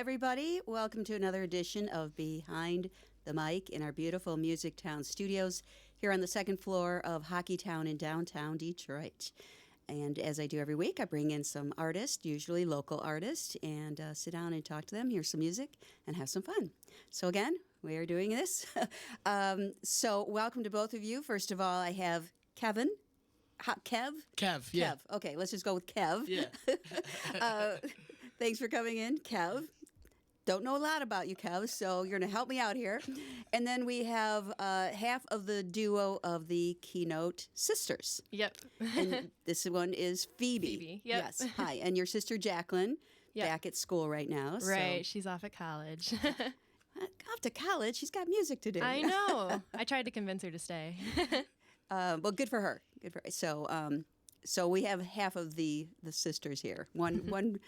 everybody. Welcome to another edition of Behind the Mic in our beautiful MusicTown studios here on the second floor of Hockeytown in downtown Detroit. And as I do every week, I bring in some artists, usually local artists, and sit down and talk to them, hear some music, and have some fun. So again, we are doing this. So welcome to both of you. First of all, I have Kevin. Kev? Kev, yeah. Kev. Okay, let's just go with Kev. Yeah. Thanks for coming in, Kev. Don't know a lot about you, Kev, so you're going to help me out here. And then we have half of the duo of the Keynote Sisters. Yep. And this one is Phoebe. Phoebe, yep. Yes, hi. And your sister Jacqueline, Yep. back at school right now. Right, she's off at college. Off to college, she's got music to do. I know. I tried to convince her to stay. Well, good for her. Good for her. So we have half of the sisters here. One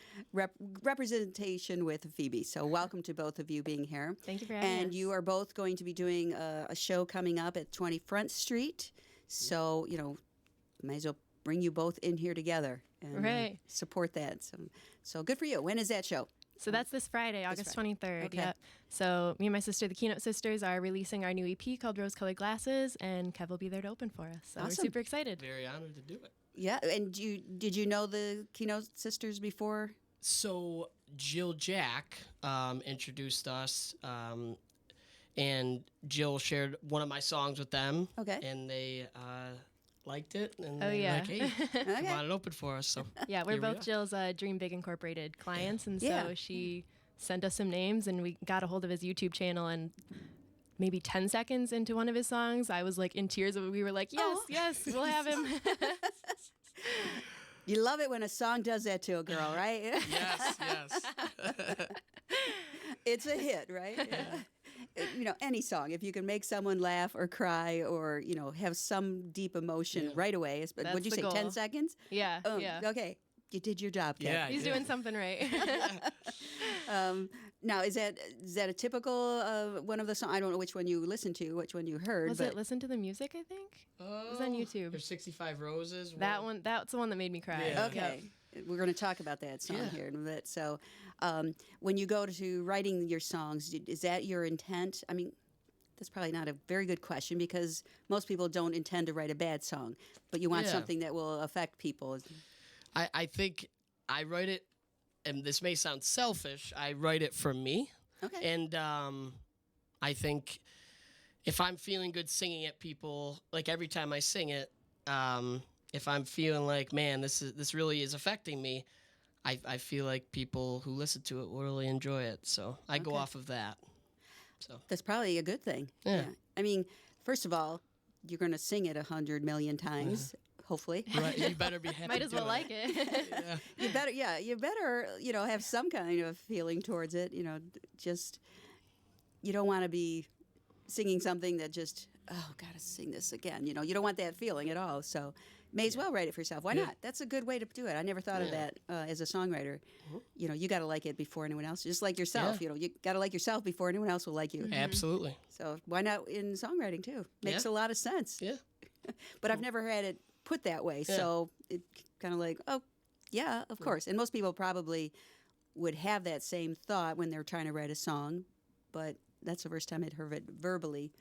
representation with Phoebe. So welcome to both of you being here. Thank you for having And us. you are both going to be doing a show coming up at 20 Front Street. So, might as well bring you both in here together and Right. support that. So good for you. When is that show? So that's this Friday, August Friday. 23rd. Okay. Yep. So me and my sister, the Keynote Sisters, are releasing our new EP called Rose Colored Glasses, and Kev will be there to open for us. So we're Awesome. super excited. Very honored to do it. Yeah. And did you know the Keynote Sisters before? So Jill Jack introduced us, and Jill shared one of my songs with them. Okay. And they liked it. And Oh, they were yeah. like, hey, come on and open for us. So Yeah, we're here we both are. Jill's Dream Big Incorporated clients, and so Yeah. she sent us some names, and we got a hold of his YouTube channel, and maybe 10 seconds into one of his songs, I was like in tears. We were like, yes, Oh. yes, we'll have him. You love it when a song does that to a girl, right? Yes, yes. It's a hit, right? Yeah. Any song, if you can make someone laugh or cry or, have some deep emotion right away. But That's would you the say goal. 10 seconds? Yeah, Oh, yeah. Okay. You did your job, Kev. Yeah. He's doing something right. Now, is that a typical one of the songs? I don't know which one you listened to, which one you heard. Was it Listen to the Music, I think? It was on YouTube. There's 65 Roses. That one, that's the one that made me cry. Yeah. Okay. Yep. We're going to talk about that song Yeah. here in a bit. So when you go to writing your songs, is that your intent? I mean, that's probably not a very good question because most people don't intend to write a bad song, but you want Yeah. something that will affect people. I think I write it, and this may sound selfish, I write it for me. Okay. And I think if I'm feeling good singing it, people, like every time I sing it, if I'm feeling like, man, this really is affecting me, I feel like people who listen to it will really enjoy it. So I go Okay. off of that. So That's probably a good thing. Yeah. I mean, first of all, you're going to sing it 100 million times, hopefully. right, you better be happy. Might as well doing like it. You better, have some kind of feeling towards it. Just you don't want to be singing something that just, oh, gotta sing this again. You don't want that feeling at all. So may as well write it for yourself. Why not? That's a good way to do it. I never thought of that as a songwriter. You got to like it before anyone else. Just like yourself. Yeah. You got to like yourself before anyone else will like you. Absolutely. So why not in songwriting too? Makes Yeah. a lot of sense. Yeah. But I've never had it put that way. So it kind of like, oh, yeah, of course. And most people probably would have that same thought when they're trying to write a song, but that's the first time I'd heard it verbally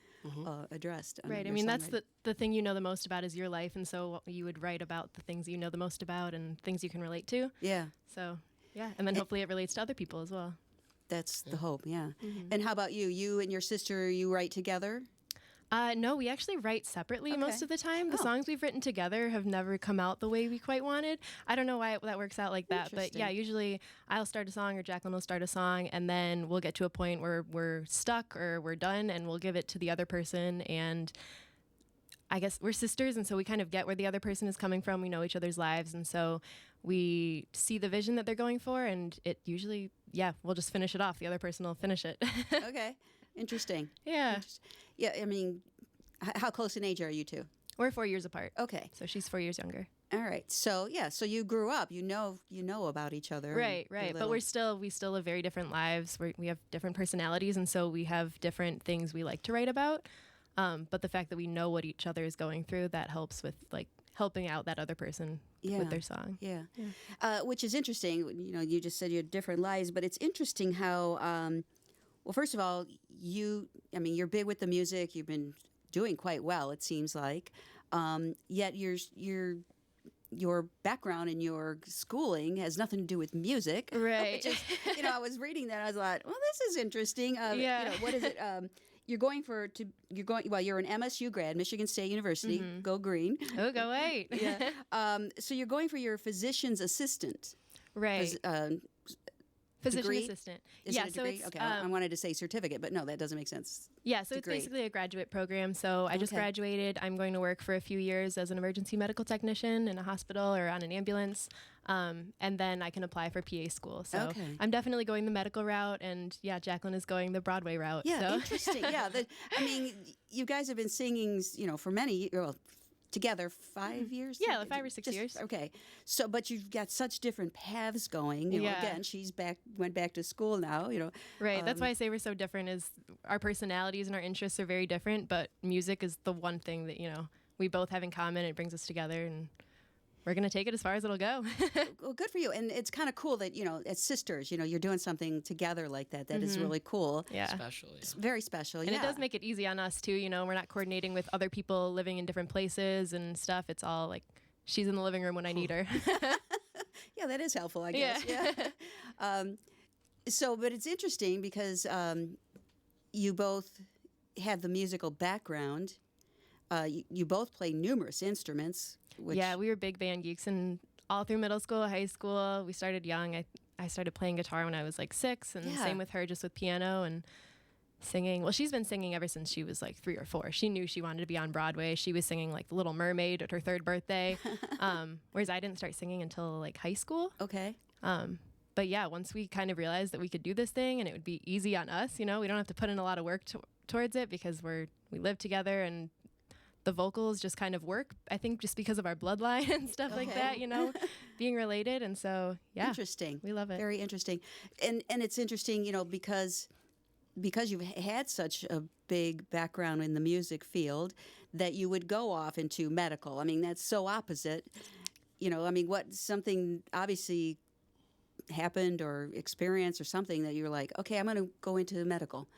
addressed. on Right. I your mean, that's songwriting. the thing you know the most about is your life. And so you would write about the things you know the most about and things you can relate to. Yeah, So, yeah. And then hopefully it relates to other people as well. that's the hope, yeah. And how about you? You and your sister, you write together? No, we actually write separately most Okay. of the time. The Oh. songs we've written together have never come out the way we quite wanted. I don't know why that works out like that. But yeah, Interesting. usually I'll start a song or Jacqueline will start a song, and then we'll get to a point where we're stuck or we're done, and we'll give it to the other person. And I guess we're sisters, and so we kind of get where the other person is coming from. We know each other's lives, and so we see the vision that they're going for, and it usually, we'll just finish it off. The other person will finish it. Okay, interesting. Yeah. Yeah, I mean, how close in age are you two? We're 4 years apart. Okay. So she's 4 years younger. All right. So so you grew up. You know about each other. Right, a right. little. But we still have very different lives. We have different personalities, and so we have different things we like to write about. But the fact that we know what each other is going through, that helps with like helping out that other person with their song. Yeah. Which is interesting. You know, you just said you had different lives, but it's interesting how, well, first of all, you're big with the music. You've been doing quite well, it seems like. Yet your background and your schooling has nothing to do with music. Right. Which is, I was reading that. I was like, well, this is interesting. What is it? You're an MSU grad, Michigan State University. Mm-hmm. Go Green. Oh, go wait. Yeah. So you're going for your physician's assistant. Right. Physician degree? assistant. Is yeah, it a so degree? it's Okay, I wanted to say certificate, but no, that doesn't make sense. yeah, so Degree. it's basically a graduate program. So I just Okay. graduated. I'm going to work for a few years as an emergency medical technician in a hospital or on an ambulance, and then I can apply for PA school. So Okay. I'm definitely going the medical route, and yeah, Jacqueline is going the Broadway route. Yeah, so. interesting. Yeah, you guys have been singing, for many, together 5 years. Yeah, like 5 or 6 years. Okay, so but you've got such different paths going. Yeah. Again, went back to school now. Right. That's why I say we're so different. Is our personalities and our interests are very different, but music is the one thing that we both have in common. It brings us together, and we're gonna take it as far as it'll go. Well, good for you. And it's kind of cool that as sisters, you're doing something together like that. That is really cool. Yeah. Special. Yeah. It's very special. And yeah. it does make it easy on us too. We're not coordinating with other people living in different places and stuff. It's all like she's in the living room when I need her. Yeah, that is helpful, I guess. Yeah. But it's interesting because you both have the musical background. You both play numerous instruments. Yeah, we were big band geeks, and all through middle school, high school, we started young. I started playing guitar when I was like 6, and same with her, just with piano and singing. Well, she's been singing ever since she was like 3 or 4. She knew she wanted to be on Broadway. She was singing like The Little Mermaid at her 3rd birthday, whereas I didn't start singing until like high school. Okay. But yeah, once we kind of realized that we could do this thing and it would be easy on us, we don't have to put in a lot of work towards it because we live together, and the vocals just kind of work, I think, just because of our bloodline and stuff like that, being related. And so, yeah. Interesting. We love it. Very interesting. And it's interesting, because you've had such a big background in the music field that you would go off into medical. I mean, that's so opposite. Something obviously happened or experienced or something that you're like, okay, I'm going to go into medical.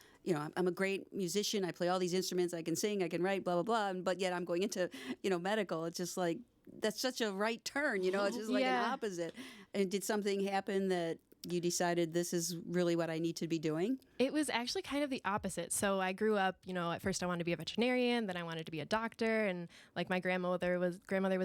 I'm a great musician. I play all these instruments. I can sing. I can write. Blah blah blah. But yet I'm going into medical. It's just like that's such a right turn. It's just like an opposite. And did something happen that you decided this is really what I need to be doing? It was actually kind of the opposite. So I grew up, at first I wanted to be a veterinarian, then I wanted to be a doctor, and like my grandmother was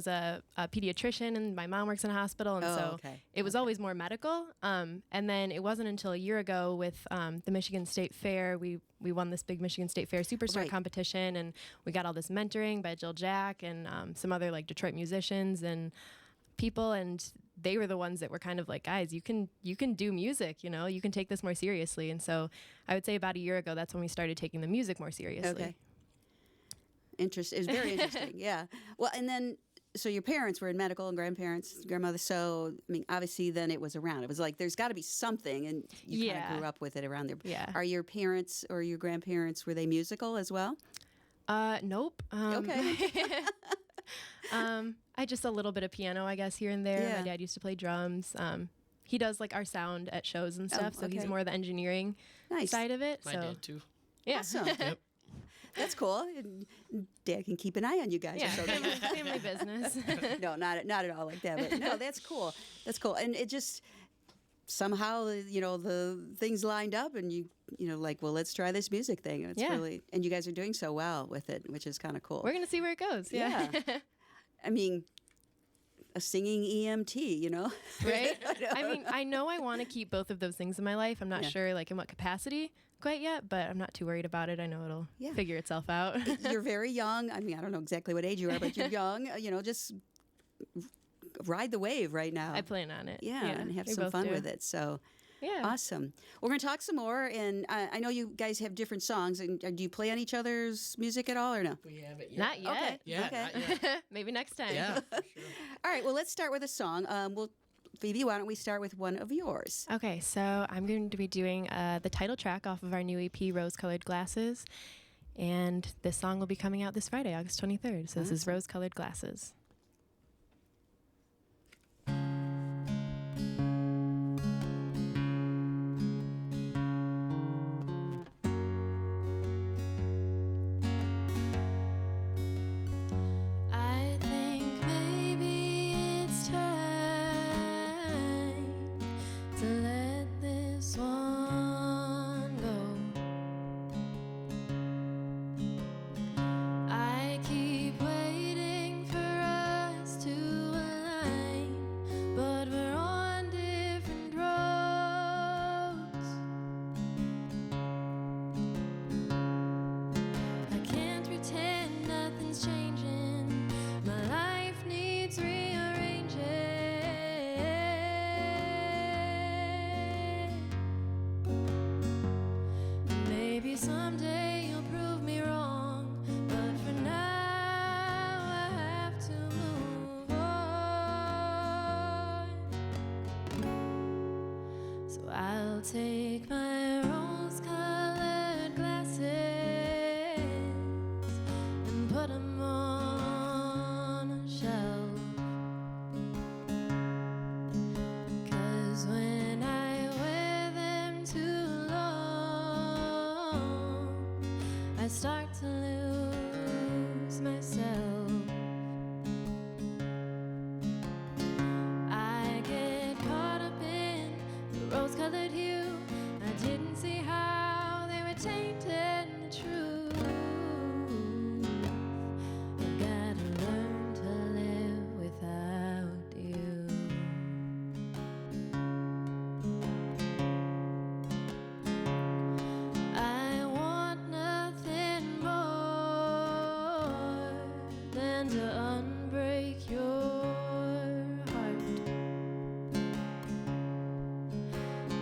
a pediatrician, and my mom works in a hospital, and it was always more medical. And then it wasn't until a year ago with the Michigan State Fair, we won this big Michigan State Fair Superstar competition, and we got all this mentoring by Jill Jack and some other like Detroit musicians and people, and they were the ones that were kind of like, guys, you can do music, you can take this more seriously. And so I would say about a year ago, that's when we started taking the music more seriously. Okay. Interesting. It was very interesting. Yeah. Well, and then, so your parents were in medical and grandmother. So, I mean, obviously then it was around. It was like, there's got to be something. And you kind of grew up with it around there. Yeah. Are your parents or your grandparents, were they musical as well? Nope. Okay. I just a little bit of piano, I guess, here and there. Yeah. My dad used to play drums. He does like our sound at shows and stuff, so he's okay. more the engineering side of it. My so dad too. yeah, Awesome. Yep. That's cool. And Dad can keep an eye on you guys. yeah, So family business. no, not at all like that. But no, that's cool. That's cool. And it just somehow, the things lined up, and you like, well, let's try this music thing. And it's really, and you guys are doing so well with it, which is kind of cool. We're gonna see where it goes. Yeah. I mean, a singing EMT, Right? I mean, I know I want to keep both of those things in my life. I'm not sure like in what capacity quite yet, but I'm not too worried about it. I know it'll figure itself out. You're very young. I mean, I don't know exactly what age you are, but you're young. Just ride the wave right now. I plan on it. Yeah, and have we some both fun do. with it. So Yeah. awesome. We're going to talk some more, and I know you guys have different songs. And do you play on each other's music at all, or no? We haven't yet. Not yet. Okay. Yeah, Okay. not yet. Maybe next time. Yeah, for sure. All right. Well, let's start with a song. Phoebe, why don't we start with one of yours? Okay, so I'm going to be doing the title track off of our new EP, Rose Colored Glasses. And this song will be coming out this Friday, August 23rd. So this is Rose Colored Glasses. I'll take my rose-colored glasses and put 'em on a shelf. 'Cause when I wear them too long, I start to lose myself. I get caught up in the rose-colored hue. I didn't see how they were tainted the truth. I've gotta learn to live without you. I want nothing more than to unbreak your heart.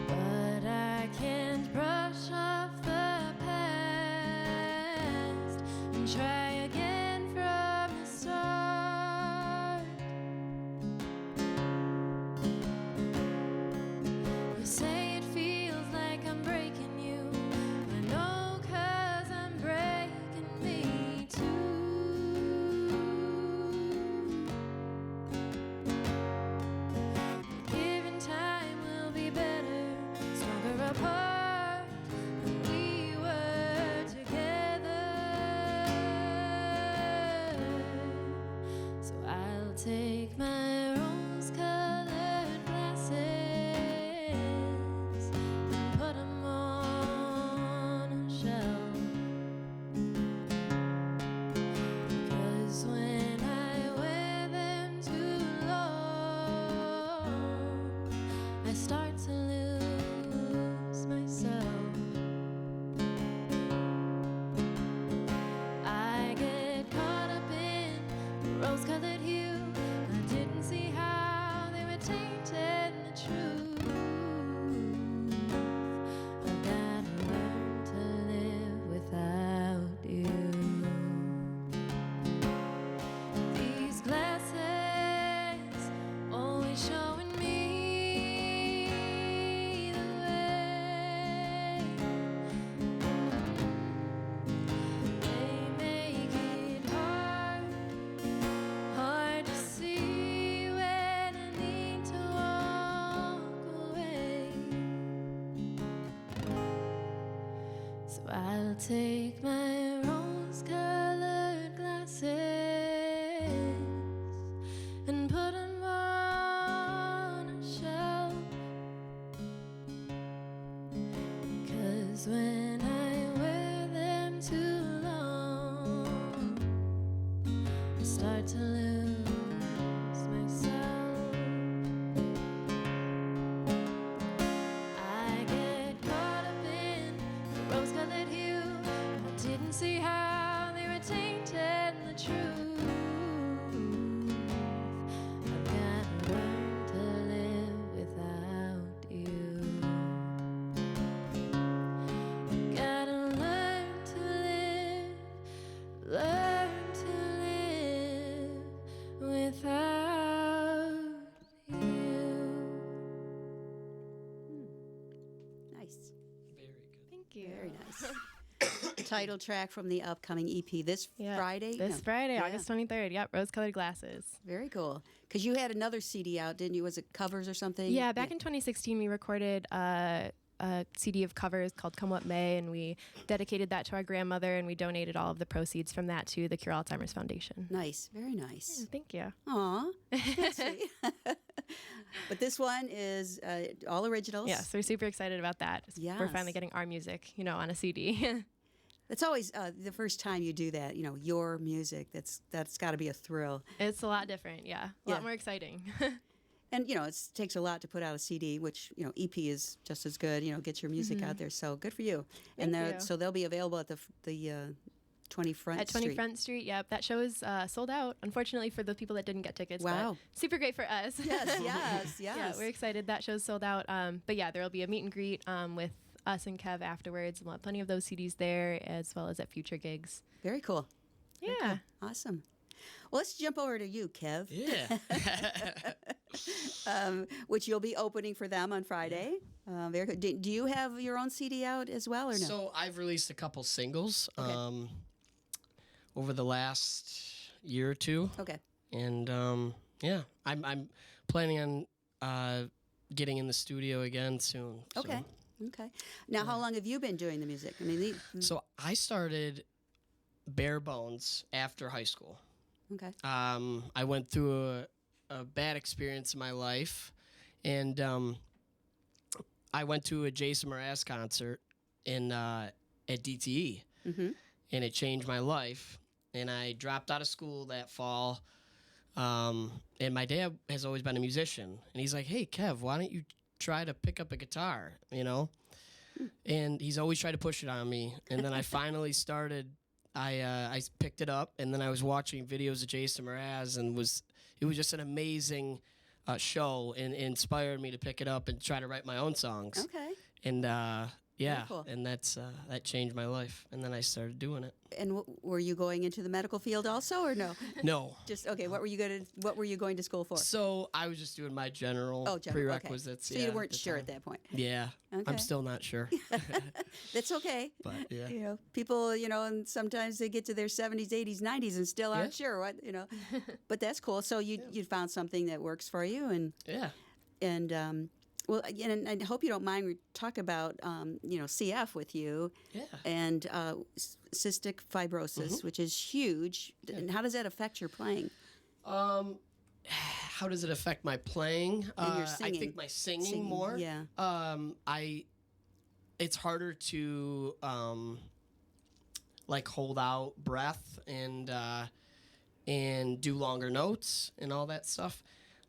But I can't brush off the past and try again from the start. You say it feels like I'm breaking you. I know 'cause I'm breaking me too. Given time will be better, stronger apart than we were together. So I'll take my rose-colored glasses and put 'em on a shelf. 'Cause when I wear them too long, I start to lose myself. I get caught up in the rose-colored hue. I didn't see how they were tainted the truth. I've gotta learn to live without you. These glasses always showing me the way. They make it hard to see when I need to walk away. So I'll take my rose-colored glasses and put 'em on a shelf. 'Cause when I wear them too long, I start to lose myself. I get caught up in the rose-colored hue. I didn't see how they were tainted the truth. I've gotta learn to live without you. Gotta learn to live without you. Nice. Very good. Thank you. Very nice. Title track from the upcoming EP this Friday? This No. Friday, Yeah. August 23rd. Yep, rose-colored glasses. Very cool. Because you had another CD out, didn't you? Was it covers or something? Yeah, back in 2016, we recorded a CD of covers called Come What May, and we dedicated that to our grandmother, and we donated all of the proceeds from that to the Cure Alzheimer's Foundation. Nice. Very nice. Thank you. Aw. That's sweet. But this one is all originals. Yes, we're super excited about that. We're Yes. finally getting our music, on a CD. It's always the first time you do that, your music. That's got to be a thrill. It's a lot different, yeah. A Yeah. lot more exciting. And, it takes a lot to put out a CD, which, EP is just as good, get your music out there. So good for you. Thank And you. so they'll be available at the 20 Front At 20 Street. Front Street, yep. That show is sold out, unfortunately, for the people that didn't get tickets. Wow. But super great for us. Yes, yes, yes. Yeah, we're excited. That show's sold out. But yeah, there will be a meet and greet with us and Kev afterwards. We'll have plenty of those CDs there, as well as at future gigs. Very cool. Very Yeah. cool. Awesome. Well, let's jump over to you, Kev. Yeah. Which you'll be opening for them on Friday. Very good. Do you have your own CD out as well, or no? So I've released a couple singles Okay. over the last year or two, Okay. and yeah, I'm planning on getting in the studio again soon. so. Okay. Okay. Now, how long have you been doing the music? I mean, So I started bare bones after high school. okay. I went through a bad experience in my life, and I went to a Jason Mraz concert at DTE, Mm-hmm. and it changed my life. And I dropped out of school that fall. And my dad has always been a musician, and he's like, "Hey, Kev, why don't you try to pick up a guitar?" And he's always tried to push it on me. And then I finally started. I picked it up, and then I was watching videos of Jason Mraz, and it was just an amazing show, and inspired me to pick it up and try to write my own songs. Okay. And yeah, cool. and that changed my life, and then I started doing it. And were you going into the medical field also, or no? No. Just okay. What were you going to school for? So I was just doing my general prerequisites. Okay. So you weren't sure at that point. Yeah, Okay. I'm still not sure. That's okay. But yeah, You know, people, and sometimes they get to their 70s, 80s, 90s and still aren't sure what, But that's cool. So you found something that works for you, and well, and I hope you don't mind we talk about CF with you yeah. and cystic fibrosis, which is huge. And how does that affect your playing? How does it affect my playing? And your I singing. think my singing more. Yeah. It's harder to hold out breath and do longer notes and all that stuff.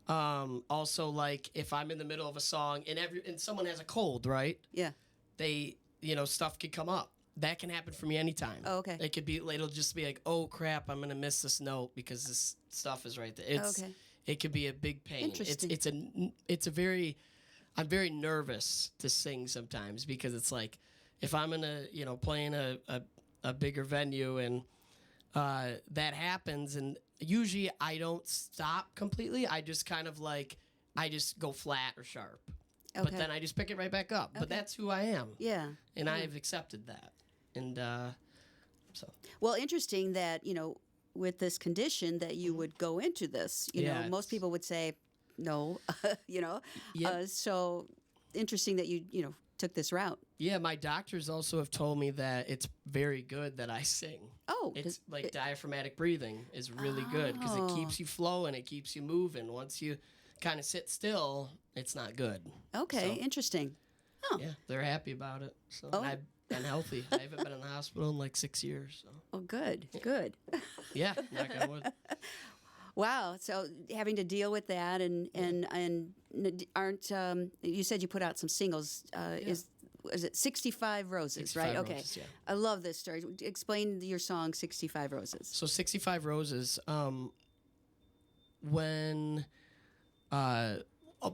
Also, like if I'm in the middle of a song and someone has a cold, right? Yeah. They stuff could come up. That can happen for me anytime. Oh, okay. It'll just be like, oh crap, I'm gonna miss this note because this stuff is right there. Okay. It could be a big pain. Interesting. I'm very nervous to sing sometimes because it's like if I'm in playing a bigger venue and that happens, and usually I don't stop completely. I just kind of I just go flat or sharp. Okay. But then I just pick it right back up. Okay. But that's who I am. Yeah. And I've accepted that. And so. Well, interesting that, with this condition that you would go into this. Most people would say no, Yep. So interesting that you took this route. Yeah, my doctors also have told me that it's very good that I sing. Oh. It's diaphragmatic breathing is really good because it keeps you flowing, it keeps you moving. Once you kind of sit still, it's not good. Okay, So, interesting. Oh. yeah, they're happy about it. So Oh. I've been healthy. I haven't been in the hospital in 6 years. So Oh, good, good. yeah, knock on wood. Wow. So having to deal with that and aren't you said you put out some singles? Is it 65 Roses? 65 right. Okay. Roses, yeah. I love this story. Explain your song 65 Roses. So 65 Roses, when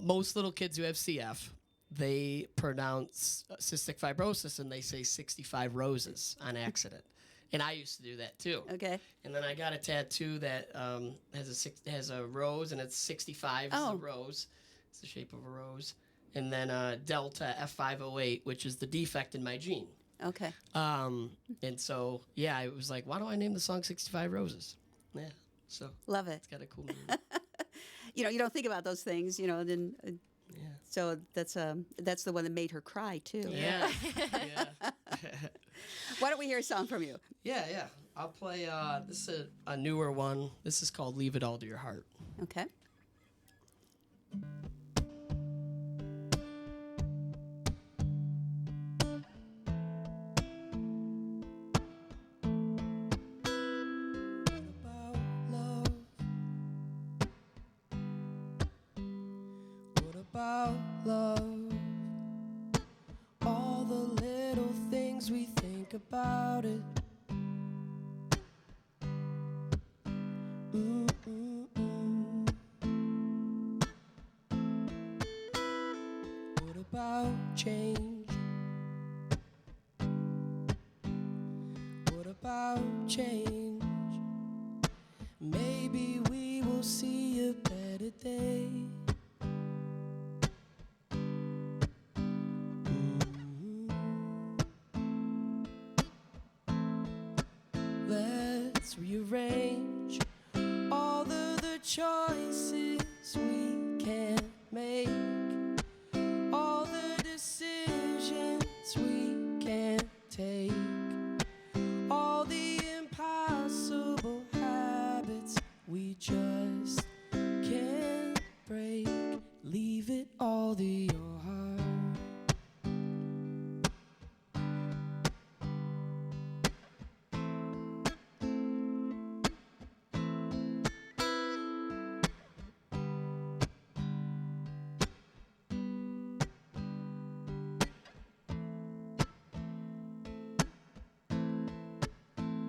most little kids who have CF, they pronounce cystic fibrosis and they say 65 roses on accident. And I used to do that too. Okay. And then I got a tattoo that has a rose, and it's 65 is a rose. It's the shape of a rose. And then Delta F508, which is the defect in my gene. Okay. And so, yeah, I was like, why don't I name the song 65 Roses? Yeah. So Love it. it's got a cool name. You don't think about those things, then. Yeah. So that's the one that made her cry too. Yeah. Yeah. Why don't we hear a song from you? Yeah. I'll play, this is a newer one. This is called Leave It All to Your Heart. Okay. About love, all the little things we think about it. What about change? What about change? Maybe Let's rearrange all of the choices we can't make, all the decisions we can't take, all the impossible habits we just can't break. Leave it all to your heart.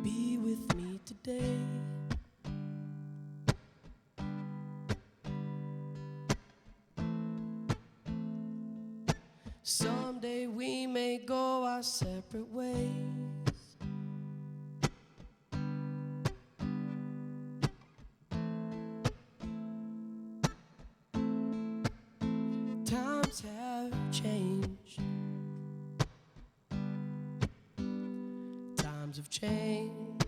Be with me today. Someday we may go our separate ways. Times have changed. Times have changed.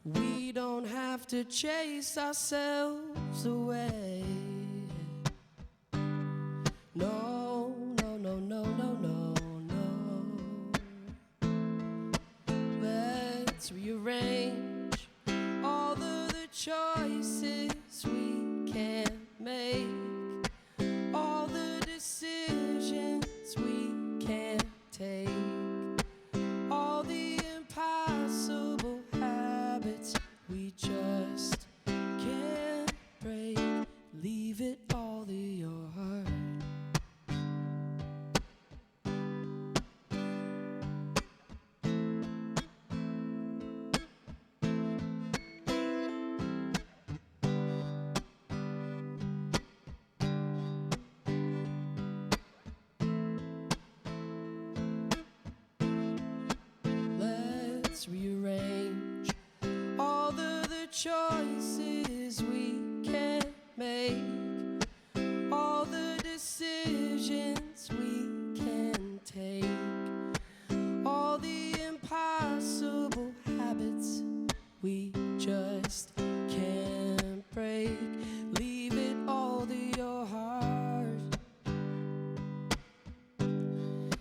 We don't have to chase ourselves away. No, no, no, no, no, no, no. Let's rearrange all of the choices we can't make, all the decisions we can't take, all the impossible habits we just can't break. Leave it all to your heart. Let's rearrange all of the choices we can't make, all the decisions we can take, all the impossible habits we just can't break. Leave it all to your heart.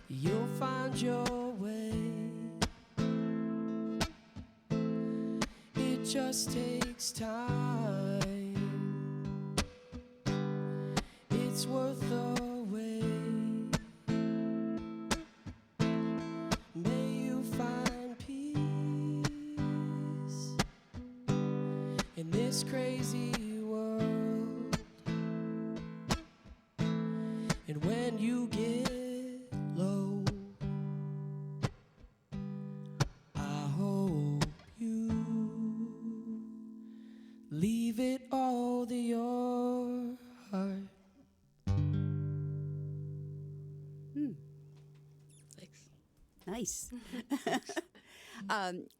You'll find your way. It just takes time. It's worth the wait. May you find peace in this crazy world. And when you get low, I hope you leave it all to your heart. Thanks. Nice.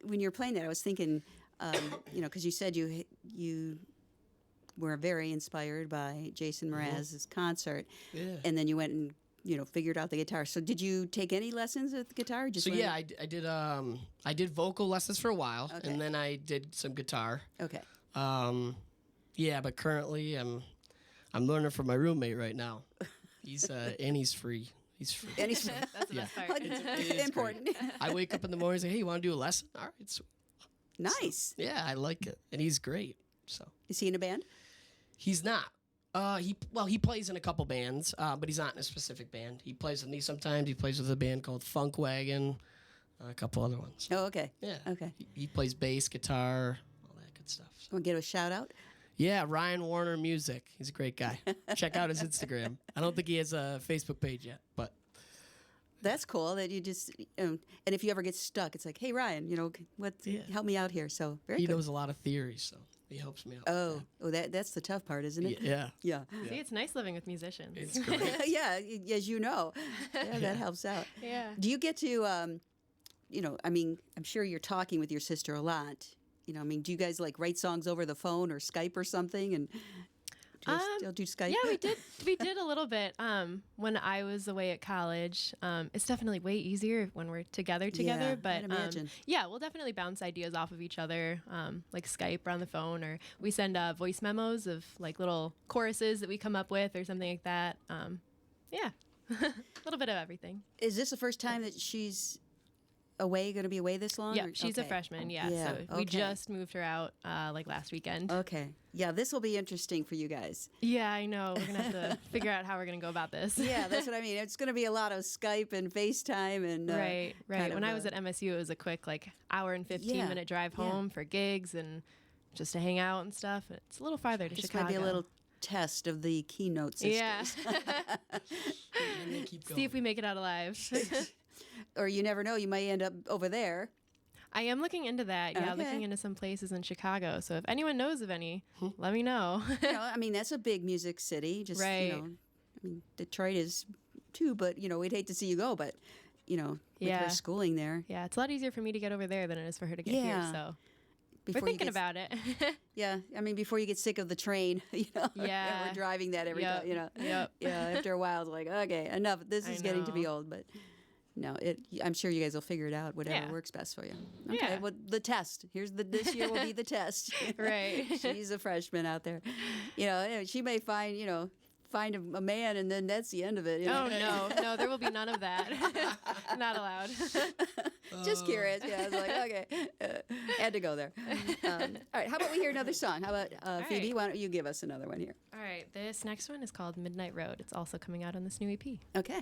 When you were playing that, I was thinking, because you said you were very inspired by Jason Mraz's concert, Yeah. and then you went and figured out the guitar. So did you take any lessons with the guitar? Or just So went- yeah, I did vocal lessons for a while, Okay. and then I did some guitar. Okay. Yeah, but currently I'm learning from my roommate right now. He's and he's free. He's free. And he's That's the best part. It is important. I wake up in the morning and say, "Hey, you want to do a lesson?" All right. Nice. Yeah, I like it, and he's great. So Is he in a band? he's not. He plays in a couple bands, but he's not in a specific band. He plays with me sometimes. He plays with a band called Funk Wagon, a couple other ones. Oh, okay. Yeah. Okay. He plays bass, guitar, all that good stuff. So. Want to give a shout out? Yeah, Ryan Warner Music. He's a great guy. Check out his Instagram. I don't think he has a Facebook page yet, but That's cool that you just, and if you ever get stuck, it's like, hey, Ryan, help me out here. So very he good. knows a lot of theories, so he helps me out. That's the tough part, isn't it? Yeah. Yeah. See, it's nice living with musicians. It's great. Yeah, as you know. Yeah, that helps out. Yeah. Do you get to, I'm sure you're talking with your sister a lot. Do you guys like write songs over the phone or Skype or something? And Do they still do Skype? Yeah, we did. We did a little bit when I was away at college. It's definitely way easier when we're together. Yeah, But I'd imagine. yeah, we'll definitely bounce ideas off of each other, like Skype or on the phone, or we send voice memos of like little choruses that we come up with or something like that. Yeah, a little bit of everything. Is this the first time that she's away? Going to be away this long? Yeah, or- she's a okay. freshman. Yeah, Yeah, so we okay. just moved her out like last weekend. Okay. Yeah, this will be interesting for you guys. Yeah, I know. We're gonna have to figure out how we're gonna go about this. Yeah, that's what I mean. It's going to be a lot of Skype and FaceTime and Right. kind When of, I was at MSU, it was a quick like hour and 15-minute drive yeah. home for gigs and just to hang out and stuff. It's a little farther to this Chicago. might be a little test of the Keynote Sisters. Yeah. And they keep See going. if we make it out alive. Or you never know, you might end up over there. I am looking into that. Yeah, Okay. looking into some places in Chicago. So if anyone knows of any, let me know. You know, I mean, that's a big music city. Just, Right. you know, I mean, Detroit is too, but, you know, we'd hate to see you go, but, you know, with Yeah. her schooling there. Yeah, it's a lot easier for me to get over there than it is for her to get Yeah. here. So Before we're you thinking get- about it. Yeah, I mean, before you get sick of the train, you know, Yeah. we're driving that every Yep. time, you know. Yep. Yeah, after a while, it's like, okay, enough. This I is getting to be know. old, but no, I'm sure you guys will figure it out, whatever Yeah. works best for you. Okay, Yeah. well, the test. This year will be the test. Right. She's a freshman out there. You know, she may find a man, and then that's the end of it. You know? Oh no, there will be none of that. Not allowed. Just curious. Yeah, I was like, okay, had to go there. All right, how about we hear another song? How about Phoebe? right. Why don't you give us another one here? All right, this next one is called Midnight Road. It's also coming out on this new E EP. Okay.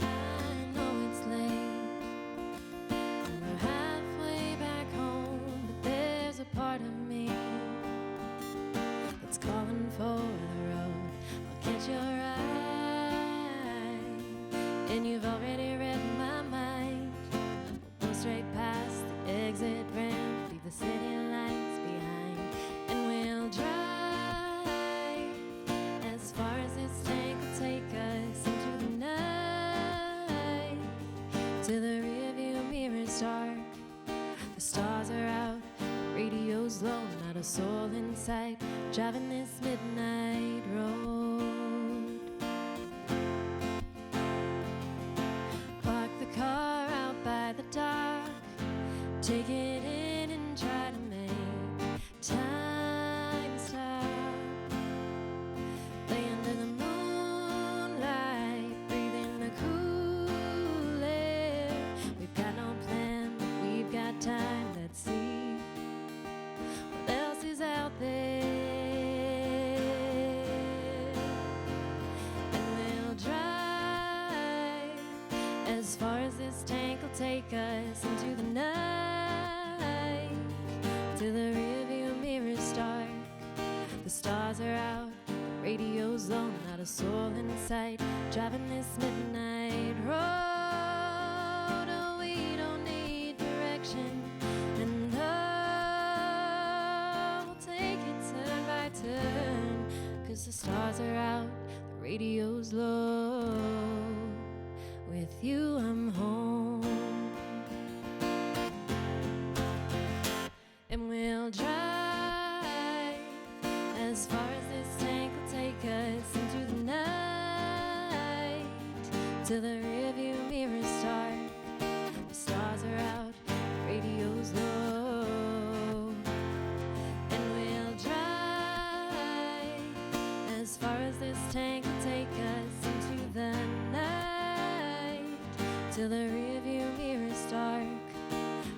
I know it's late, and we're halfway back home, but there's a part of me that's calling for the road. I'll catch your eye, and you've already read my mind. We'll go straight past the exit ramp, leave the city lights behind, and we'll drive as far as this tank will take us into the night. To the rearview mirror's dark, the stars are out, the radio's low, not a soul in sight, driving this midnight road. Park the car out by the dock, take it in and try to make time stop. Lay under the moonlight, breathe in the cool air. We've got no plan, but we've got time. Let's see what else is out there. And we'll drive as far as this tank will take us into the night. To the rearview mirror's dark, the stars are out, the radio's low, not a soul in sight, driving this midnight road. Oh, we don't need direction, and oh, we'll take it turn by turn, 'cause the stars are out, the radio's low. With you, I'm home. And we'll drive as far as this tank will take us into the night. To the rearview mirror's dark, the stars are out, the radio's low. And we'll drive as far as this tank will take us into the night. Till the rearview mirror's dark,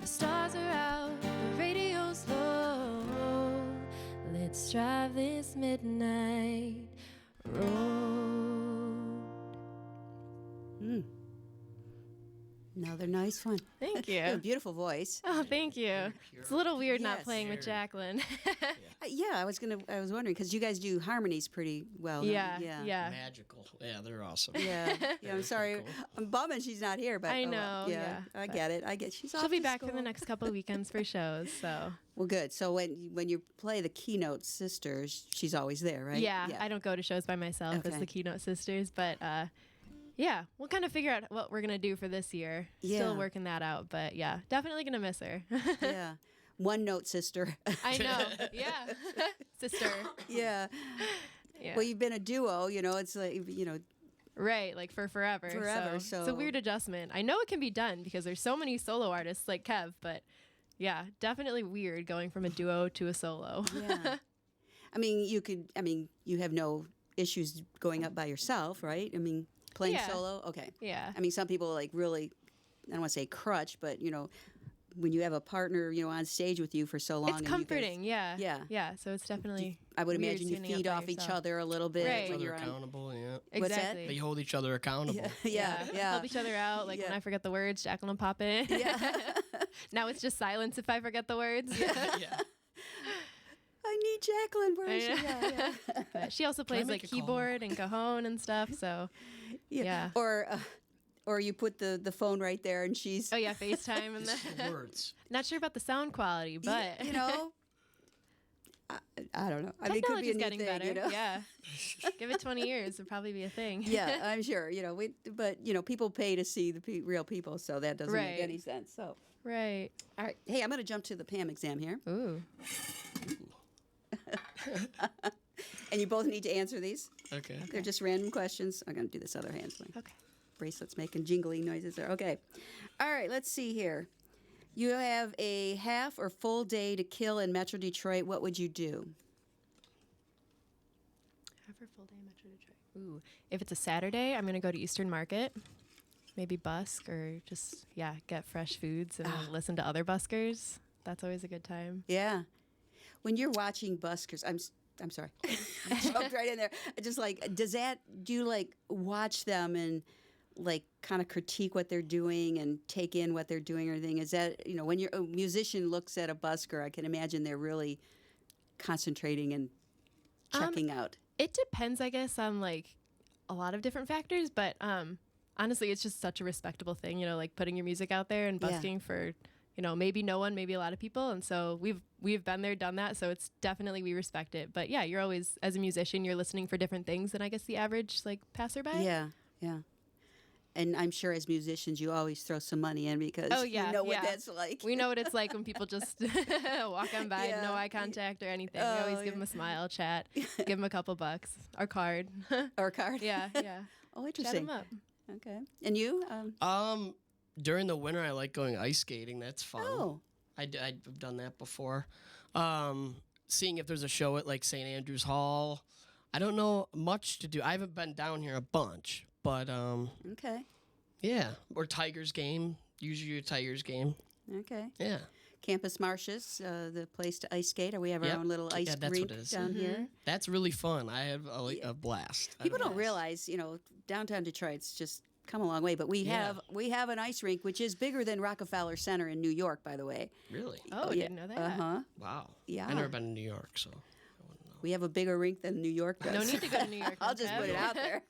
the stars are out, the radio's low. Let's drive this midnight road. Another nice one. Thank You have a you. beautiful voice. Oh, thank you. It's a little weird not Yes. playing with Jacqueline. Yeah, I was wondering because you guys do harmonies pretty well. don't you? yeah, yeah. Magical. Yeah, they're awesome. Yeah, yeah. I'm sorry. I'm bumming she's not here, but I oh, know, yeah, yeah, I but get it. I get. She's She'll off be to back for school. the next couple of weekends for shows. So Well, good. So when you play the Keynote Sisters, she's always there, right? yeah, I don't go to shows by myself as Okay. the Keynote Sisters, but Yeah, we'll kind of figure out what we're gonna do for this year. Yeah. Still working that out, but yeah, definitely gonna miss her. Yeah. One note sister. I know. Yeah, sister. Yeah. Yeah. Well, you've been a duo, it's like, Right, like for forever. Forever, So it's so- a weird adjustment. I know it can be done because there's so many solo artists like Kev, but yeah, definitely weird going from a duo to a solo. yeah. You have no issues going up by yourself, right? Playing Yeah. solo? Okay. Yeah. Some people like really, I don't want to say crutch, but, when you have a partner, on stage with you for so long. It's and you guys- comforting, yeah. Yeah. Yeah, so it's definitely I would weird imagine you standing up feed by off each yourself. other a little bit Right. when Each you're other on. accountable, yeah. What's that? Exactly. They hold each other accountable. Yeah. Yeah. Help each other out. Like when Yeah. I forget the words, Jacqueline will pop in. Yeah. Now it's just silence if I forget the words. yeah. I need Jacqueline. Where is she? I Yeah. But she also I plays make like a call? keyboard and cajon and stuff. So Yeah. Or you put the phone right there and she's, oh yeah, FaceTime and It's the that. words. Not sure about the sound quality, but I don't know. It could be a technology's new getting thing, better. Yeah. Give it 20 years, it'll probably be a thing. Yeah, I'm sure. But people pay to see the real people, so that doesn't make Right. any sense. So, Right. all right. Hey, I'm going to jump to the Pam exam here, Ooh. and you both need to answer these. Okay. They're just random questions. I'm going to do this other hand. My Okay. bracelet's making jingly noises there. Okay. All right. Let's see here. You have a half or full day to kill in Metro Detroit. What would you do? Half or full day Metro Detroit. Ooh. If it's a Saturday, I'm going to go to Eastern Market. Maybe busk or just, get fresh foods and then listen to other buskers. That's always a good time. Yeah. When you're watching buskers, I'm sorry. I jumped right in there. I just do you watch them and kind of critique what they're doing and take in what they're doing or anything? Is that, when a musician looks at a busker, I can imagine they're really concentrating and checking out. It depends, I guess, on a lot of different factors, but honestly, it's just such a respectable thing, putting your music out there and Yeah. busking for, maybe no one, maybe a lot of people. And so we've been there, done that. So it's definitely, we respect it. But yeah, you're always, as a musician, you're listening for different things than I guess the average passerby. Yeah, yeah. And I'm sure as musicians, you always throw some money in because you know what that's like. We know what it's like when people just walk on by, Yeah. no eye contact or anything. We always give them a smile, chat, give them a couple bucks, our card. Or card. yeah. Oh, Chat interesting. them up. Okay. And you? During the winter, I like going ice skating. That's fun. Oh. I've done that before. Seeing if there's a show at St. Andrews Hall. I don't know much to do. I haven't been down here a bunch, but Okay. yeah. Or Tigers game. Usually a Tigers game. Okay. Yeah. Campus Marshes, the place to ice skate. We have our Yep. own little ice Yeah, that's rink what it is. down here. That's really fun. I have a blast. I People have a don't blast. realize, downtown Detroit's just come a long way. But we Yeah. have an ice rink which is bigger than Rockefeller Center in New York, by the way. Really? Oh, yeah. didn't know that. Uh huh. Wow. Yeah. I've never been to New York, so. We have a bigger rink than New York does. No need to go to New York. I'll just Kev. put it out there.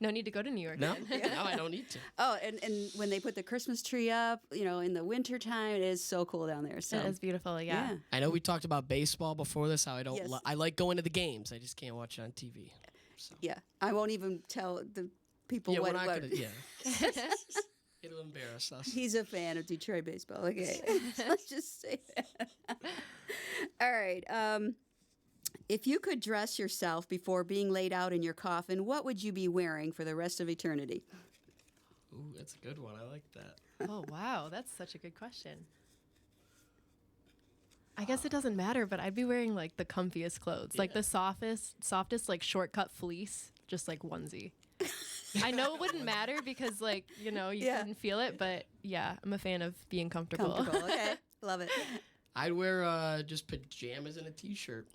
No need to go to New York. No, then. no, I don't need to. Oh, and when they put the Christmas tree up, in the wintertime, it is so cool down there. So It is beautiful. Yeah. I know we talked about baseball before this. How I don't. Yes. I like going to the games. I just can't watch it on TV. So. Yeah. I won't even tell the people Yeah, what. we're not what- gonna. Yeah. It'll embarrass us. He's a fan of Detroit baseball. Okay, let's just say that. All right. If you could dress yourself before being laid out in your coffin, what would you be wearing for the rest of eternity? Ooh, that's a good one. I like that. Oh wow, that's such a good question. I guess it doesn't matter, but I'd be wearing the comfiest clothes, like the softest shortcut fleece, just onesie. I know it wouldn't matter because you Yeah. couldn't feel it, but yeah, I'm a fan of being comfortable. Comfortable. Okay, love it. I'd wear just pajamas and a t-shirt.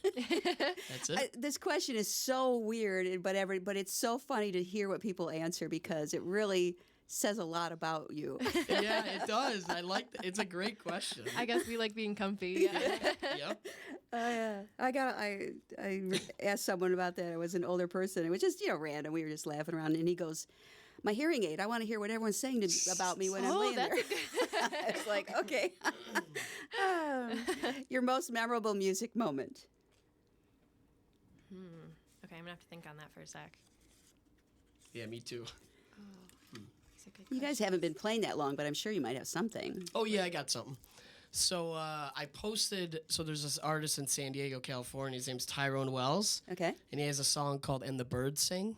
That's it. This question is so weird, but it's so funny to hear what people answer because it really says a lot about you. Yeah, it does. I like that. It's a great question. I guess we like being comfy. Yeah. Yep. I asked someone about that. It was an older person. It was just random. We were just laughing around, and he goes, "My hearing aid. I want to hear what everyone's saying about me when I'm laying there." I was like, okay. Your most memorable music moment. Okay, I'm gonna have to think on that for a sec. Yeah, me too. These are good You guys haven't been playing that long, but I'm sure you might have something. Oh yeah, I got something. So I posted. So there's this artist in San Diego, California. His name's Tyrone Wells, Okay. and he has a song called "And the Birds Sing,"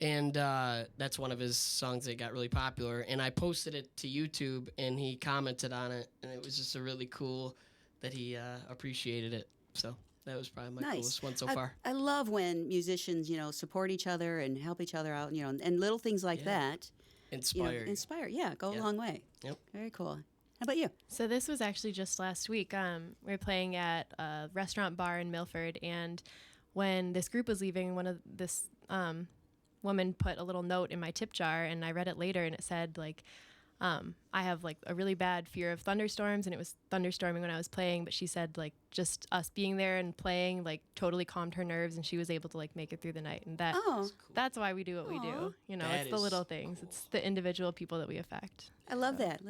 and that's one of his songs that got really popular. And I posted it to YouTube, and he commented on it, and it was just a really cool that he appreciated it. So that was probably my Nice. coolest one so I, far. I love when musicians, support each other and help each other out, and little things like that. Inspired. Inspire. Yeah, go a Yep. long way. Yep. Very cool. How about you? So this was actually just last week. We were playing at a restaurant bar in Milford, and when this group was leaving, this woman put a little note in my tip jar, and I read it later, and it said like, I have like a really bad fear of thunderstorms, and it was thunderstorming when I was playing, but she said like just us being there and playing like totally calmed her nerves, and she was able to like make it through the night, and Oh, that's why we do what we Aw. do. That It's the is little things. cool. It's the individual people that we affect. I love that.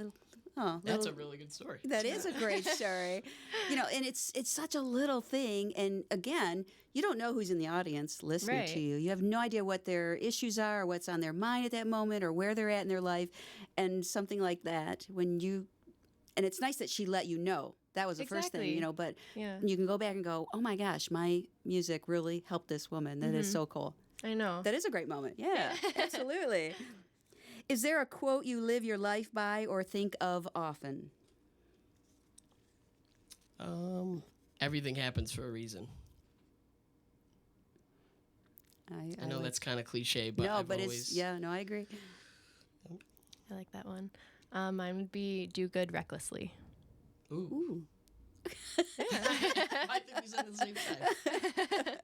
That's a really good story. That is a great story. And it's such a little thing. And again, you don't know who's in the audience listening Right. to you. You have no idea what their issues are or what's on their mind at that moment or where they're at in their life. And something like that, and it's nice that she let you know. That was the first thing, Exactly. but Yeah, you can go back and go, oh my gosh, my music really helped this woman. That is so cool. I know. That is a great moment. Yeah, absolutely. Is there a quote you live your life by or think of often? Everything happens for a reason. I know like- that's kind of cliche, but no, I've but always, it's no, I agree. I like that one. Mine would be do good recklessly. Ooh. Ooh. I think we said the same time.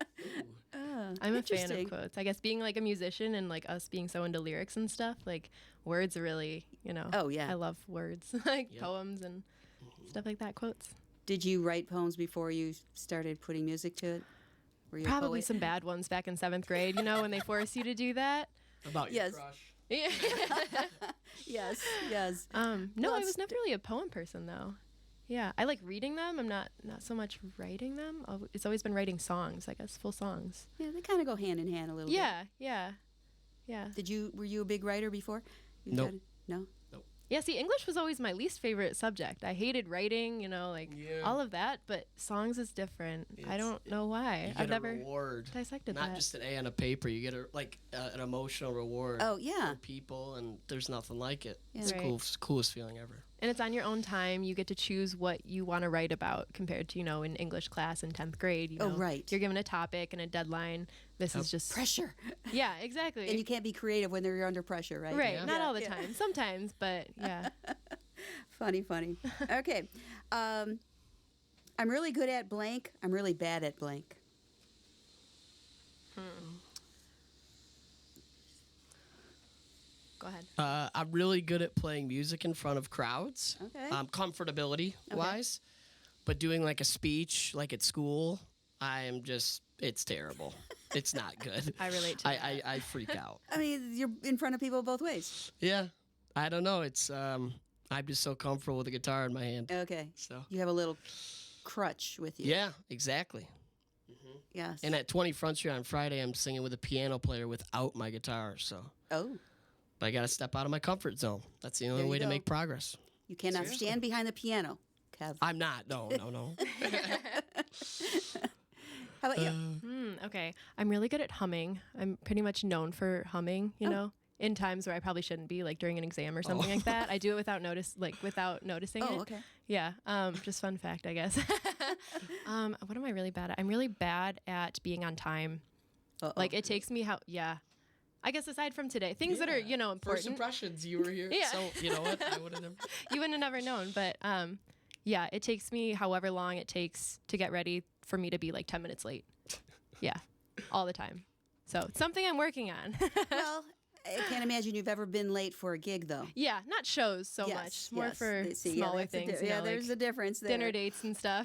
I'm a fan Interesting. of quotes. I guess being like a musician and like us being so into lyrics and stuff, like words are really, Oh, yeah. I love words, like Yep. poems and stuff like that. Quotes. Did you write poems before you started putting music to it? Were you a Probably poet? some bad ones back in 7th grade, when they force you to do that. About your Yes. crush. Yeah. Yes, yes. No, Well, I it's- was never really a poem person though. Yeah, I like reading them. I'm not so much writing them. It's always been writing songs, I guess, full songs. Yeah, they kind of go hand in hand a little Yeah. bit. Were you a big writer before? You Nope. No? Yeah, see, English was always my least favorite subject. I hated writing, Yeah. all of that, but songs is different. I It's- don't know why. You I've get a never reward. dissected Not that. just an A on a paper. You get an emotional reward. Oh, yeah. For people, and there's nothing like it. Yeah. It's the Right. coolest feeling ever. And it's on your own time. You get to choose what you want to write about compared to, in English class in 10th grade. Oh, right. You're given a topic and a deadline. This is just. Pressure. Yeah, exactly. And you can't be creative when you're under pressure, right? Right, Yeah. not all the Yeah. time. Sometimes, but yeah. Funny. Okay. I'm really good at blank. I'm really bad at blank. Go ahead. I'm really good at playing music in front of crowds. Okay. Comfortability wise, but doing like a speech, like at school, it's terrible. It's not good. I relate to that. I freak out. I mean, you're in front of people both ways. Yeah. I don't know. It's I'm just so comfortable with a guitar in my hand. Okay. So You have a little crutch with you. yeah, exactly. Yes. And at 20 Front Street on Friday, I'm singing with a piano player without my guitar. So oh, but I got to step out of my comfort zone. That's the only There you way to go. make progress. you cannot Seriously? stand behind the piano, Kev. I'm not. No. How about you? Okay. I'm really good at humming. I'm pretty much known for humming, in times where I probably shouldn't be, like during an exam or something like that. I do it without noticing it. Oh, okay. Yeah. Just fun fact, I guess. What am I really bad at? I'm really bad at being on time. Uh-oh. Like it takes me I guess aside from today, things that are, First important. impressions, you were here. Yeah. So, you know what? I would have never. You wouldn't have never known, but yeah, it takes me however long it takes to get ready for me to be like 10 minutes late. Yeah. All the time. So it's something I'm working on. Well, I can't imagine you've ever been late for a gig, though. Yeah, not shows so much. More for See, smaller that's the things. yeah, there's like a difference there. dinner dates and stuff.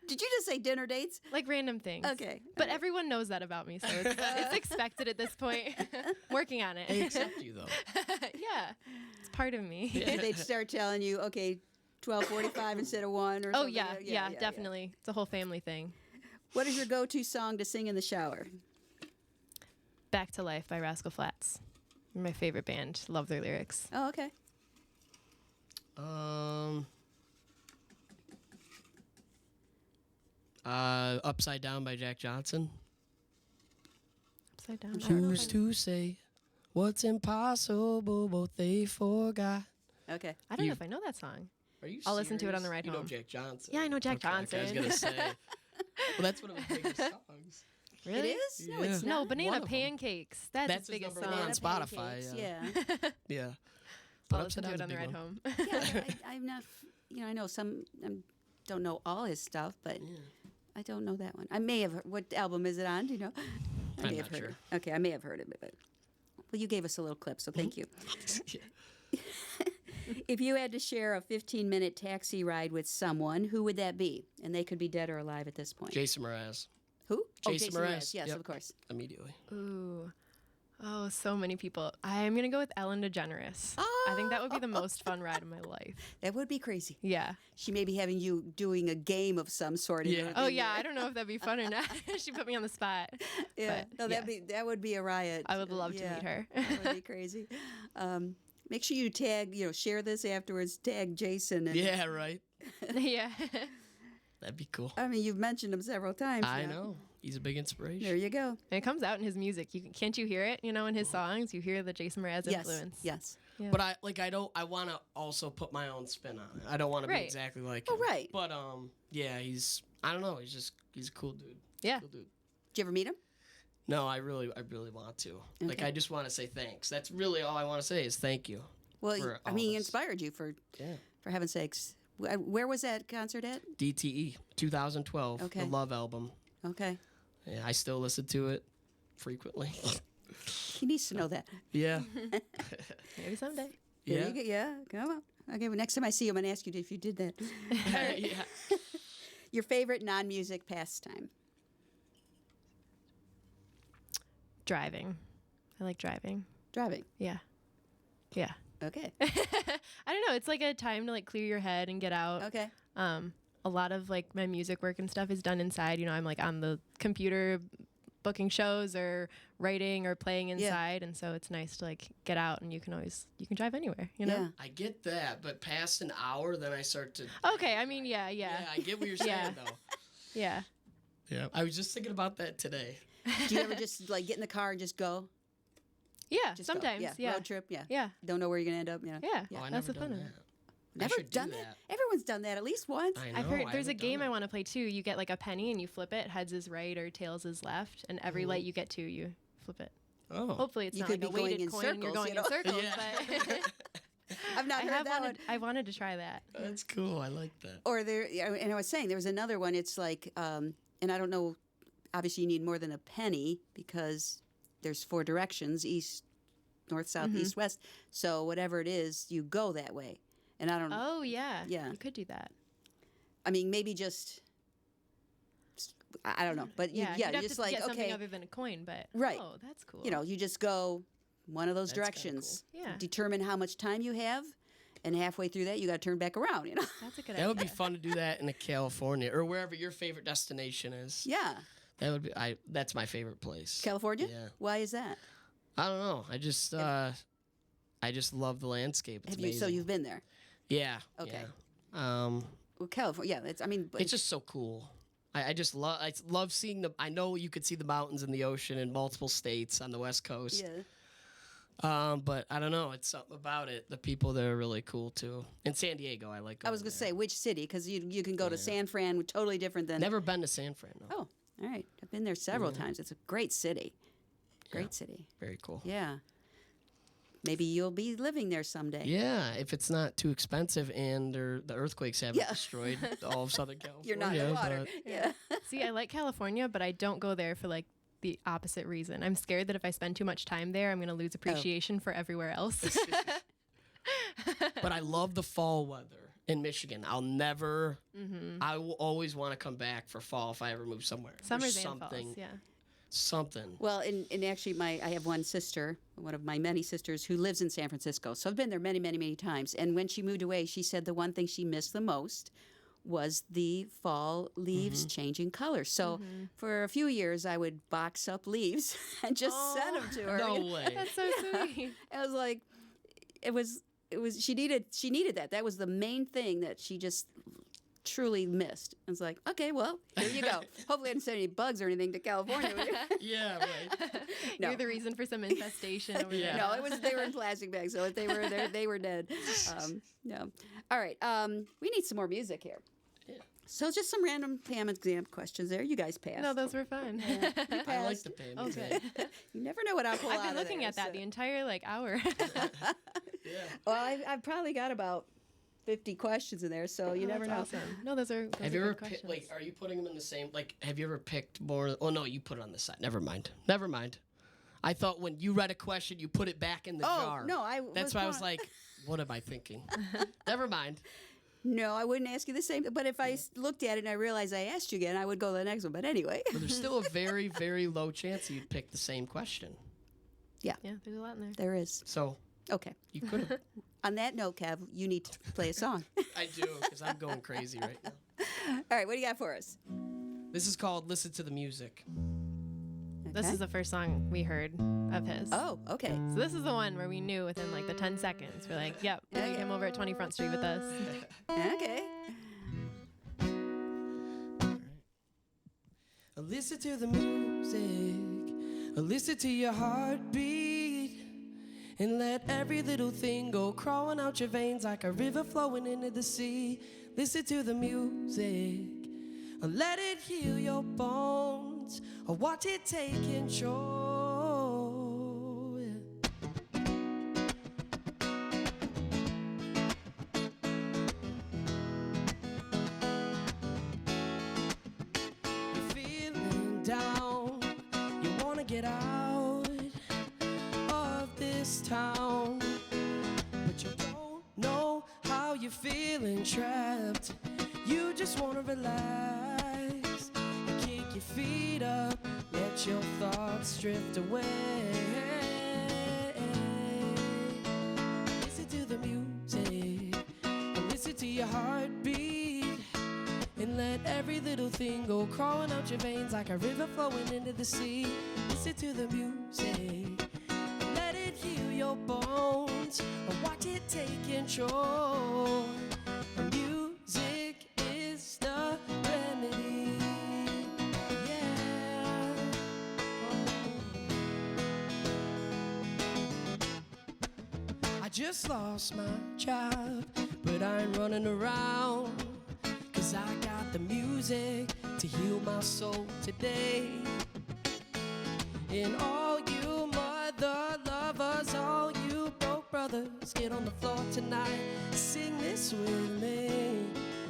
Did you just say dinner dates? Like random things. Okay. But everyone knows that about me, so it's expected at this point. Working on I it. accept you, though. Yeah. It's part of me. They'd start telling you, okay, 12:45 instead of 1 or Oh, something. yeah, definitely. It's a whole family thing. What is your go-to song to sing in the shower? Back to Life by Rascal Flatts. My favorite band. Love their lyrics. Oh, okay. Upside Down by Jack Johnson. Upside Down. Who's to say what's impossible, but they forgot. Okay. I don't know You- if I know that song. Are you I'll listen to it on the serious? ride You home. know Jack Johnson. Yeah, I know Jack Okay, I was Johnson. gonna say. Well, that's one of his biggest songs. Really? It is? No, Yeah. it's No, not. Banana One of 'em. Pancakes. That's That's his his biggest number one song. on Spotify, Pancakes, yeah. Yeah. I'll Upside listen to Down's it a on the big ride one. home. Yeah, I'm not, I know some, I don't know all his stuff, but I don't know that one. I may have, what album is it on? Do you know? I I'm may have not heard it. Okay, I may have heard it, but, well, you gave us a little clip, so thank you. Yeah. If you had to share a 15-minute taxi ride with someone, who would that be? And they could be dead or alive at this point. Jason Mraz, Who? Jason Mraz. Yes, Yep. of course. immediately. Ooh. Oh, so many people. I'm going to go with Ellen DeGeneres. I think that would be the most fun ride of my life. That would be crazy. Yeah. She may be having you doing a game of some sort. Yeah. Oh, yeah. I don't know if that'd be fun or not. She put me on the spot. Yeah. But, No, yeah. that would be a riot. I would love to Yeah. meet her. That would be crazy. Make sure you tag, share this afterwards. Tag Jason. And, Yeah, right. Yeah. That'd be cool. I mean, you've mentioned him several times. I now. know. He's a big inspiration. There you go. And it comes out in his music. Can't you hear it? In his songs, you hear the Jason Mraz Yes. influence. Yes. Yeah. But I want to also put my own spin on it. I don't want to be Right. exactly like Oh, him. right. But yeah, I don't know. He's a cool dude. Yeah. Cool dude. Did you ever meet him? No, I really want to. Like, Okay. I just want to say thanks. That's really all I want to say is thank you. Well, For I all mean, he this. inspired you for Yeah. heaven's sakes. Where was that concert at? DTE 2012, Okay. the Love album. Okay. Yeah, I still listen to it frequently. He needs to know that. Yeah. Maybe someday. There Yeah. you go. Yeah. Come on. Okay. Well, next time I see you, I'm gonna ask you if you did that. Yeah. Your favorite non-music pastime? Driving. I like driving. Driving. Yeah. Yeah. Okay. I don't know. It's like a time to like clear your head and get out. Okay. A lot of like my music work and stuff is done inside. I'm like on the computer booking shows or writing or playing inside, and so it's nice to like get out and you can drive anywhere. Yeah. I get that, but past an hour, then I start to. Okay. I mean, yeah. Yeah, I get what you're saying Yeah. though. Yeah. Yeah. I was just thinking about that today. Do you ever just like get in the car and just go? Yeah. Just go? Sometimes. Yeah. Road trip. Yeah. Yeah. Don't know where you're gonna end up. Yeah. Yeah. Oh, I That's never the fun done of that. it. I Never should do done that. Everyone's done that at least once. I know. I've heard I there's a haven't game done I it. want to play too. You get like a penny and you flip it. Heads is right or tails is left, and every light you get to, you flip it. Oh. Hopefully, it's You not could like a be going weighted in coin. and You're circles, going in circles, Yeah. but I've not heard that one. I wanted to try that. That's cool. I like that. Or there, and I was saying there was another one. It's like, and I don't know. Obviously, you need more than a penny because there's 4 directions: east, north, south, Mm-hmm. east, west. So whatever it is, you go that way. And I don't. Oh yeah, Yeah. You could do that. I mean, maybe just. I don't know, but Yeah, yeah, you'd have just to like get something okay, other than a coin, but Right. Oh, that's cool. you just go one of those That's kinda directions. cool. Yeah. Determine how much time you have, and halfway through that, you got to turn back around. That's a good That idea. would be fun to do that in California or wherever your favorite destination is. Yeah, That would be. That's my favorite place. California. Yeah. Why is that? I don't know. I just love the landscape. It's Have you? So amazing. you've been there. Yeah. Okay. Yeah. Well, California. Yeah, I mean, but It's just so cool. I just love. I love seeing the. I know you could see the mountains and the ocean in multiple states on the West Coast. yeah. But I don't know. It's something about it. The people there are really cool too. In San Diego, I like. I was going gonna there. say which city because you can go to San Fran, totally different than. Never been to San Fran. No. Oh, all right. I've been there several times. It's a great city. Great city. Very cool. Yeah. Maybe you'll be living there someday. Yeah, if it's not too expensive and the earthquakes haven't Yeah. destroyed all of Southern California. You're not in the water. but- Yeah. See, I like California, but I don't go there for like the opposite reason. I'm scared that if I spend too much time there, I'm going to lose appreciation for everywhere else. But I love the fall weather in Michigan. I'll never. I will always want to come back for fall if I ever move somewhere. There's Summers and something, falls, yeah. something. Well, and actually, I have one sister, one of my many sisters, who lives in San Francisco. So I've been there many, many, many times. And when she moved away, she said the one thing she missed the most was the fall leaves changing color. So for a few years, I would box up leaves and just send them to her. No way. That's so sweet. I was like, it was she needed that. That was the main thing that she just truly missed. I was like, okay, well, here you go. Hopefully I didn't send any bugs or anything to California with you. Yeah, right. No. You're the reason for some infestation over Yeah. there. No, they were in plastic bags, so if they were there, they were dead. No. All right, we need some more music here. Yeah. So just some random Pam exam questions there. You guys passed. No, those were fun. I like the Pam. Okay. You never know what I'll pull I've out been of looking there, at that so. the entire hour. Yeah. Well, I've probably got about 50 questions in there, so you never know. Awesome. No, those are. Have you ever picked, like, are you putting them in the same, like, have you ever picked more, oh no, you put it on the side. Never mind. I thought when you read a question, you put it back in the jar. Oh, no, That's why I was like, what am I thinking? Never mind. No, I wouldn't ask you the same. But if I looked at it and I realized I asked you again, I would go to the next one. But anyway. But there's still a very, very low chance you'd pick the same question. Yeah, there's a lot in there. There is. So Okay. you could have. On that note, Kev, you need to play a song. I do, because I'm going crazy right now. All right, what do you got for us? This is called Listen to the Music. This Okay. is the first song we heard of his. Oh, okay. So this is the one where we knew within like the 10 seconds. We're like, yep, we need him over at 20 Front Street with us. Okay. Listen to the music, listen to your heartbeat, and let every little thing go crawling out your veins like a river flowing into the sea. Listen to the music, let it heal your bones, or watch it take control. You're feeling down, you wanna get out of this town, but you don't know how you're feeling trapped. You just wanna relax, you kick your feet up, let your thoughts drift away. Listen to the music, listen to your heartbeat, and let every little thing go crawling out your veins like a river flowing into the sea. Listen to the music, let it heal your bones, or watch it take control. Music is the remedy. Yeah. I just lost my job, but I ain't running around, 'cause I got the music to heal my soul today. And all you mother lovers, all you broke brothers, get on the floor tonight. Sing this with me.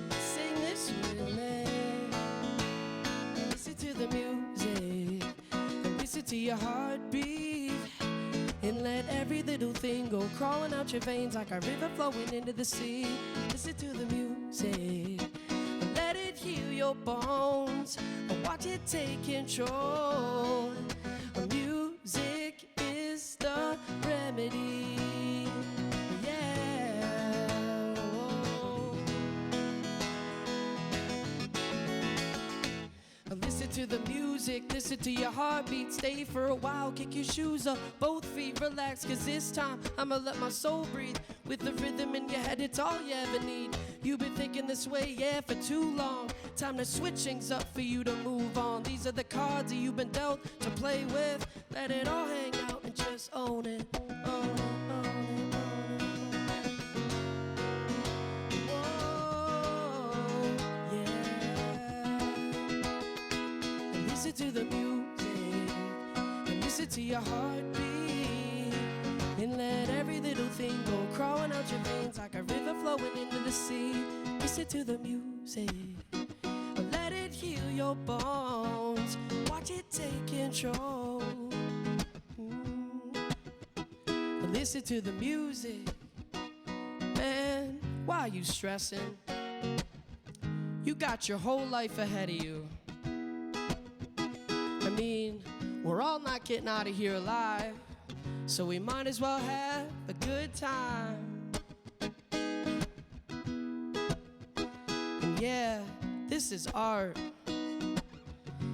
Sing this with me. Listen to the music, and listen to your heartbeat, and let every little thing go crawling out your veins like a river flowing into the sea. Listen to the music, and let it heal your bones, and watch it take control. Music is the remedy. Yeah. Listen to the music, listen to your heartbeat. Stay for a while, kick your shoes up, both feet relax, 'cause this time I'ma let my soul breathe. With the rhythm in your head, it's all you ever need. You've been thinking this way, yeah, for too long. Time to switch things up for you to move on. These are the cards that you've been dealt to play with. Let it all hang out and just own it. Own it, own it, own it. Whoa, yeah. And listen to the music, and listen to your heartbeat, and let every little thing go crawling out your veins like a river flowing into the sea. Listen to the music, let it heal your bones, watch it take control. Listen to the music, man, why are you stressing? You got your whole life ahead of you. I mean, we're all not getting out of here alive, so we might as well have a good time. And Yeah, this is art.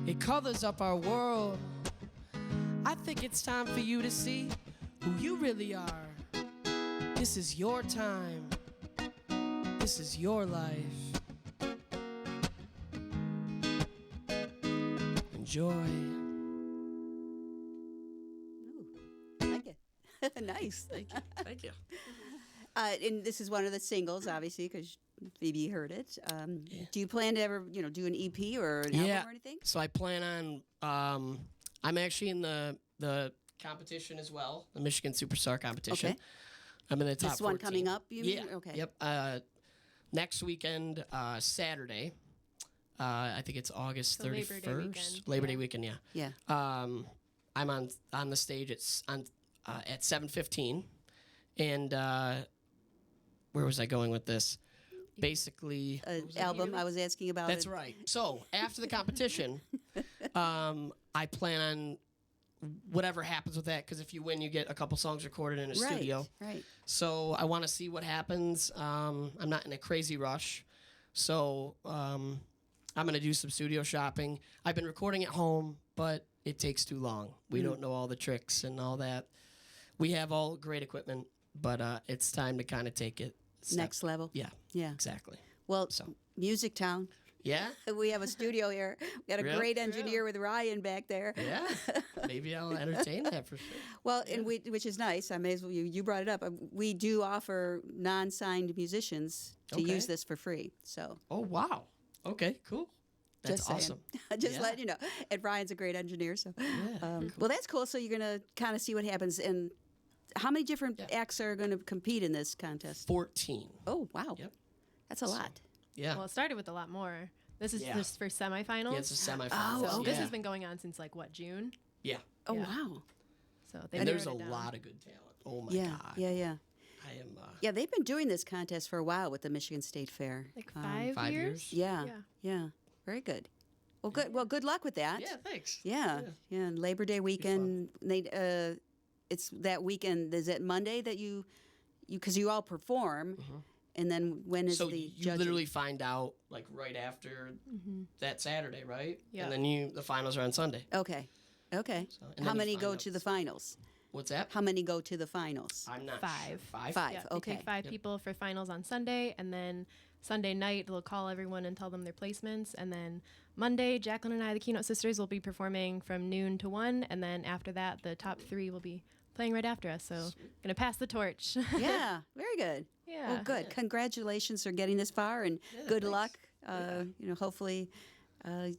It colors up our world. I think it's time for you to see who you really are. This is your time. This is your life. Enjoy. Ooh, I like it. Nice. Thank you. Thank you. And this is one of the singles, obviously, because Phoebe heard it. Do you plan to ever, do an EP or an album or anything? So I plan on. I'm actually in the competition as well, the Michigan Superstar competition. Okay. I'm in the top This one 14. coming up, you mean? Yeah. Okay. Yep. Next weekend, Saturday. I think it's August So 31st. Labor Day weekend. Labor Day Yeah. weekend, yeah. Yeah. I'm on the stage at 7:15, and where was I going with this? Basically, what was I Album, giving? I was asking about That's it. right. So after the competition, I plan on whatever happens with that, because if you win, you get a couple songs recorded in a studio. Right. So I want to see what happens. I'm not in a crazy rush, so I'm gonna do some studio shopping. I've been recording at home, but it takes too long. We don't know all the tricks and all that. We have all great equipment, but it's time to kind of take it Next level. Yeah, Yeah. exactly. Well, So. MusicTown. Yeah, We have a studio here. We got a Really? great engineer with Ryan back there. yeah. Maybe I'll entertain that for sure. Well, and which is nice. I may as well. You brought it up. We do offer non-signed musicians to Okay. use this for free. So Oh wow. Okay, cool. That's just saying. awesome. Just Yeah. letting you know. And Ryan's a great engineer. So, Yeah, well, that's cool. So you're gonna kind of see what happens. And how many different acts are going to compete in this contest? 14. Oh, wow. Yep. That's a lot. Yeah. Well, it started with a lot more. This is Yeah. just for semifinals. Yeah, it's a semifinal. Oh, So okay. this has been going on since June. Yeah. Oh, Yeah. wow. So they And there's a narrowed it down. lot of good talent. Oh my Yeah, god. yeah. I am Yeah, they've been doing this contest for a while with the Michigan State Fair. Like Um, 5 years? Yeah, Yeah. yeah. Very good. Well, good. Well, good luck with that. Yeah, thanks. Yeah, yeah. And Labor Day weekend. They it's that weekend. Is it Monday that you because you all perform, and then when is So the you judging? literally find out like right after that Saturday, right? Yeah. And then the finals are on Sunday. Okay, okay. So, and How then you many find go out to the finals? What's that? How many go to the finals? I'm not 5. sure. Five? Five. Yeah, they Okay. take 5 people for finals on Sunday, and then Sunday night they'll call everyone and tell them their placements, and then Monday Jacqueline and I, the Keynote Sisters, will be performing from noon to 1, and then after that the top 3 will be playing right after us. So gonna pass the torch. Yeah, very good. Yeah. Well, good. Congratulations for getting this far, and Yeah, good thanks. luck. Hopefully,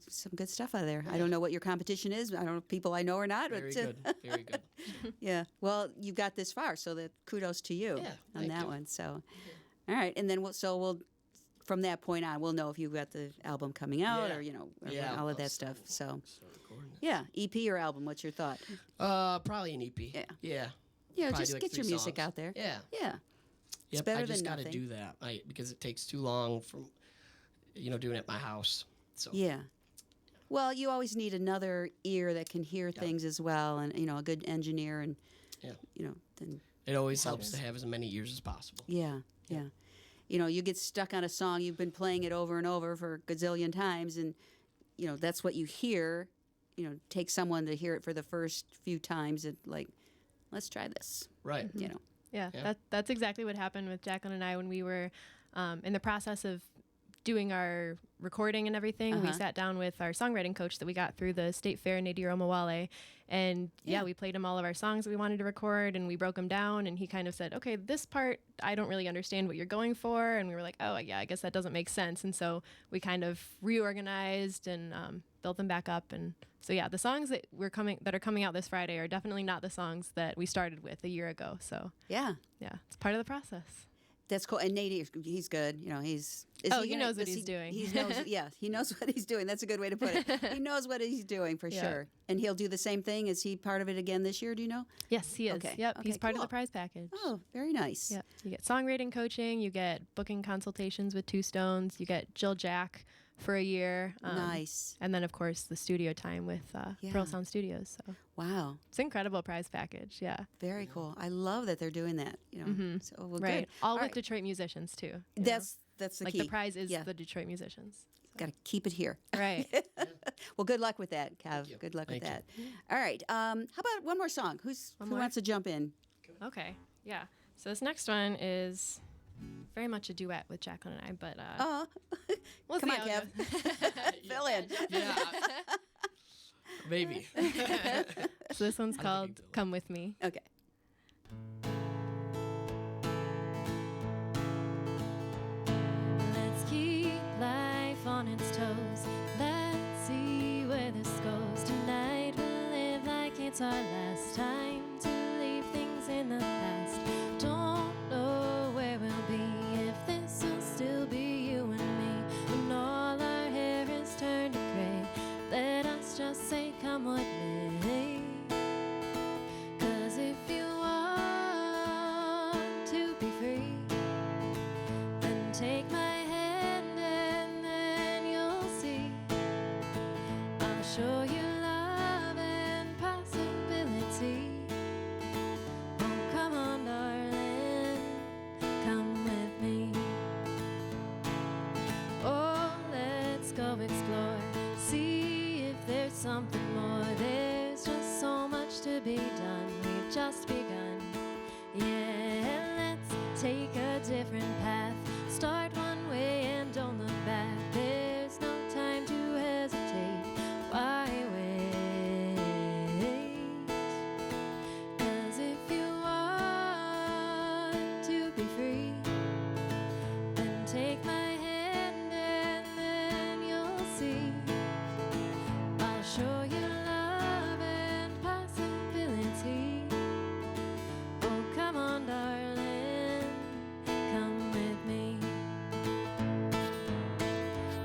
some good stuff out of there. I don't know what your competition is. I don't know if people I know or not. Very but, good. Very good. Yeah. Well, you got this far, so that kudos to you Yeah, on thank that you. one. So, all right, and then we'll from that point on, we'll know if you've got the album coming out Yeah. or or Yeah, all of I'll that stuff. So, Start recording it. yeah, EP or album. What's your thought? Probably an EP. Yeah. Yeah. Yeah, Probably just do, like, get your 3 music songs. out there. Yeah. Yeah. Yep, better I just than gotta nothing. do that because it takes too long from doing it at my house. So Yeah. Well, you always need another ear that can hear things as well, and a good engineer, and Yeah. then it always helps to have as many ears as possible. yeah. You get stuck on a song, you've been playing it over and over for a gazillion times, and that's what you hear. Take someone to hear it for the first few times, and let's try this. Right. Yeah, Yeah. that's exactly what happened with Jacqueline and I when we were in the process of doing our recording and everything. We sat down with our songwriting coach that we got through the state fair, Nadir Omawale, and we played him all of our songs that we wanted to record, and we broke them down, and he kind of said, okay, this part I don't really understand what you're going for, and we were like, oh yeah, I guess that doesn't make sense, and so we kind of reorganized and built them back up. And so the songs that are coming out this Friday are definitely not the songs that we started with a year ago. So Yeah. it's part of the process. That's cool. And Nate, he's good. He knows what he's doing. He knows what he's doing. That's a good way to put it. He knows what he's doing for sure. And he'll do the same thing. Is he part of it again this year? Do you know? Yes, he is. Okay. Yep, Okay, he's part of cool. the prize package. Oh, very nice. Yep. You get songwriting coaching, you get booking consultations with Two Stones, you get Jill Jack for a year. Nice. And then, of course, the studio time with Pearl Sound Studios. So Wow. it's an incredible prize package. Yeah. Very cool. I love that they're doing that. So well, Right. good. All with right. Detroit musicians, too. you know? That's That's the like key. the prize is Yeah. the Detroit musicians. Got to keep it here. Right. Well, good luck with that, Kev. you. Good luck with Thank that. All right. How about one more song? Who more? wants to jump in? Okay. Yeah. So this next one is very much a duet with Jacqueline and I, but Oh, we'll come see on, how Kev. it goes. Fill in. Yeah. Maybe. So this one's I don't called think they'll- "Come With Me." Okay. Let's keep life on its toes. Let's see where this goes. Tonight we'll live like it's our last time to leave things in the past. Don't know where we'll be, if this will still be you and me. When all our hair is turned to gray, let us just say, come with me. 'Cause if you want to be free, then take my hand and then you'll see. I'll show you love and possibility. Oh, come on, darling, come with me. Oh, let's go explore, see if there's something more. There's just so much to be done, we've just begun. Yeah, let's take a different path. Start one way and don't look back. There's no time to hesitate. Why wait? 'Cause if you want to be free, then take my hand and then you'll see. I'll show you love and possibility. Oh, come on, darling, come with me.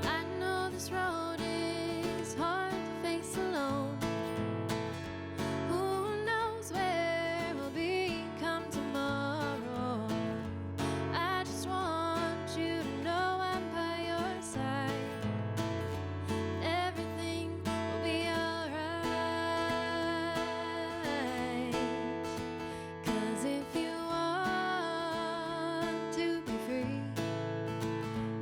I know this road is hard to face alone. Who knows where we'll be come tomorrow? I just want you to know I'm by your side. Everything will be alright. 'Cause if you want to be free,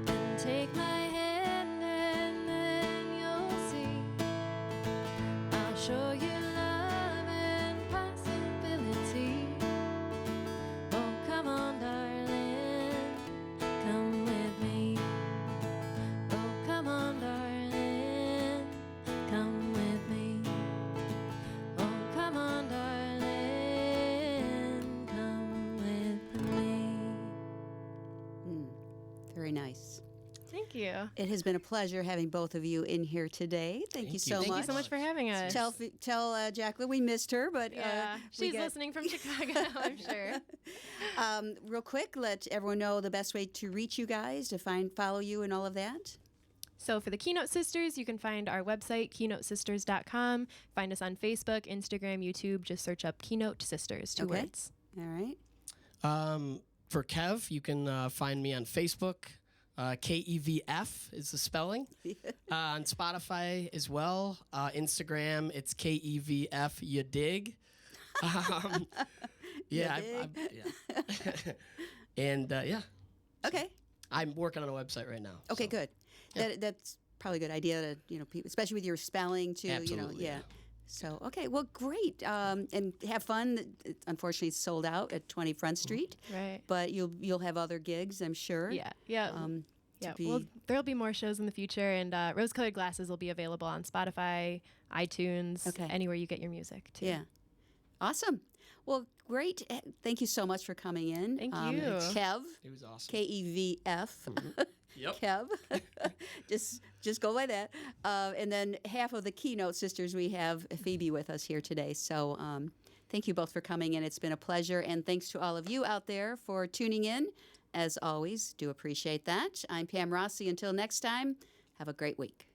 then take my hand and then you'll see. I'll show you love and possibility. Oh, come on, darling, come with me. Oh, come on, darling, come with me. Oh, come on, darling, come with me. Very nice. Thank you. It has been a pleasure having both of you in here today. Thank you Thank so you. Thank much. you so much for having us. Tell Jacqueline we missed her, but Yeah, we she's get- listening from Chicago, I'm sure. Real quick, let everyone know the best way to reach you guys, to follow you, and all of that. So for the Keynote Sisters, you can find our website, keynotesisters.com. Find us on Facebook, Instagram, YouTube. Just search up Keynote Sisters, two Okay. words. All right. For Kev, you can find me on Facebook. Kev F is the spelling. On Spotify as well. Instagram, it's Kev F. You dig? Yeah, dig? yeah. And yeah, Okay. I'm working on a website right now. Okay. so. Good. That's probably a good idea to people, especially with your spelling too. Absolutely, Yeah. yeah. So okay. Well, great. And have fun. Unfortunately, it's sold out at 20 Front Street, Right. but you'll have other gigs, I'm sure. Yeah. Yeah. To Yeah, be- well, there'll be more shows in the future, and Rose-Colored Glasses will be available on Spotify, iTunes, Okay. anywhere you get your music, too. Yeah. Awesome. Well, great. Thank you so much for coming in. Thank you. Kev, It was awesome. K-E-V-F. Yep. Kev. just go by that. And then half of the Keynote Sisters, we have Phoebe with us here today. So thank you both for coming in. It's been a pleasure. And thanks to all of you out there for tuning in. As always, do appreciate that. I'm Pam Rossi. Until next time, have a great week.